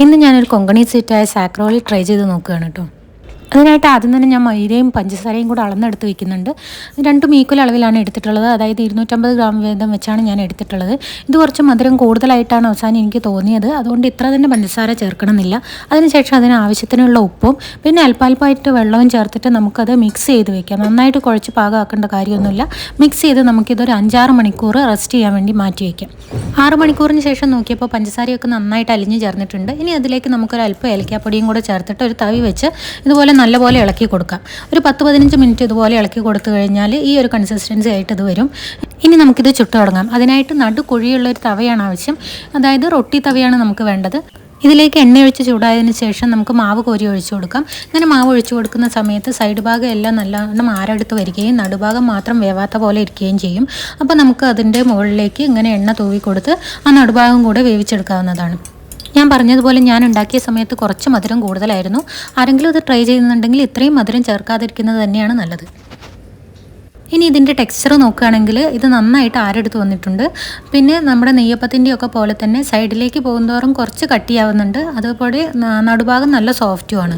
ഇന്ന് ഞാനൊരു കൊങ്കണി സ്വീറ്റായ സാക്രോളി ട്രൈ ചെയ്ത് നോക്കുകയാണ് കേട്ടോ. അതിനായിട്ട് ആദ്യം തന്നെ ഞാൻ മൈദയും പഞ്ചസാരയും കൂടെ അളന്നെടുത്ത് വെക്കുന്നുണ്ട്. രണ്ടും ഈക്വൽ അളവിലാണ് എടുത്തിട്ടുള്ളത്. അതായത് 250 ഗ്രാം വീതം വെച്ചാണ് ഞാൻ എടുത്തിട്ടുള്ളത്. ഇത് കുറച്ച് മധുരം കൂടുതലായിട്ടാണ് അവസാനം എനിക്ക് തോന്നിയത്. അതുകൊണ്ട് ഇത്ര തന്നെ പഞ്ചസാര ചേർക്കണമെന്നില്ല. അതിനുശേഷം അതിന് ആവശ്യത്തിനുള്ള ഉപ്പും പിന്നെ അല്പാൽപ്പമായിട്ട് വെള്ളവും ചേർത്തിട്ട് നമുക്കത് മിക്സ് ചെയ്ത് വെക്കാം. നന്നായിട്ട് കുഴച്ച് പാകമാക്കേണ്ട കാര്യമൊന്നുമില്ല. മിക്സ് ചെയ്ത് നമുക്കിതൊരു 5-6 മണിക്കൂർ റെസ്റ്റ് ചെയ്യാൻ വേണ്ടി മാറ്റി വയ്ക്കാം. 6 മണിക്കൂറിന് ശേഷം നോക്കിയപ്പോൾ പഞ്ചസാരയൊക്കെ നന്നായിട്ട് അലിഞ്ഞ് ചേർന്നിട്ടുണ്ട്. ഇനി അതിലേക്ക് നമുക്കൊരു അല്പം ഏലക്കാപ്പൊടിയും കൂടെ ചേർത്തിട്ട് ഒരു തവി വെച്ച് ഇതുപോലെ നല്ലപോലെ ഇളക്കി കൊടുക്കാം. ഒരു 10-15 മിനിറ്റ് ഇതുപോലെ ഇളക്കി കൊടുത്തു കഴിഞ്ഞാൽ ഈ ഒരു കൺസിസ്റ്റൻസി ആയിട്ട് ഇത് വരും. ഇനി നമുക്കിത് ചുട്ട് തുടങ്ങാം. അതിനായിട്ട് നടുക്കുഴിയുള്ളൊരു തവയാണ് ആവശ്യം. അതായത് റൊട്ടി തവയാണ് നമുക്ക് വേണ്ടത്. ഇതിലേക്ക് എണ്ണ ഒഴിച്ച് ചൂടായതിന് ശേഷം നമുക്ക് മാവ് കോരി ഒഴിച്ചു കൊടുക്കാം. ഇങ്ങനെ മാവ് ഒഴിച്ചു കൊടുക്കുന്ന സമയത്ത് സൈഡ് ഭാഗം എല്ലാം നല്ലവണ്ണം ആരെടുത്ത് വരികയും നടുഭാഗം മാത്രം വേവാത്ത പോലെ ഇരിക്കുകയും ചെയ്യും. അപ്പോൾ നമുക്ക് അതിൻ്റെ മുകളിലേക്ക് ഇങ്ങനെ എണ്ണ തൂവി കൊടുത്ത് ആ നടുഭാഗം കൂടെ വേവിച്ചെടുക്കാവുന്നതാണ്. ഞാൻ പറഞ്ഞതുപോലെ ഞാൻ ഉണ്ടാക്കിയ സമയത്ത് കുറച്ച് മധുരം കൂടുതലായിരുന്നു. ആരെങ്കിലും ഇത് ട്രൈ ചെയ്യുന്നുണ്ടെങ്കിൽ ഇത്രയും മധുരം ചേർക്കാതിരിക്കുന്നത് തന്നെയാണ് നല്ലത്. ഇനി ഇതിൻ്റെ ടെക്സ്ചർ നോക്കുകയാണെങ്കിൽ ഇത് നന്നായിട്ട് ആരെടുത്ത് വന്നിട്ടുണ്ട്. പിന്നെ നമ്മുടെ നെയ്യപ്പത്തിൻ്റെയൊക്കെ പോലെ തന്നെ സൈഡിലേക്ക് പോകുന്തോറും കുറച്ച് കട്ടിയാവുന്നുണ്ട്. അതുപോലെ നടുഭാഗം നല്ല സോഫ്റ്റുമാണ്.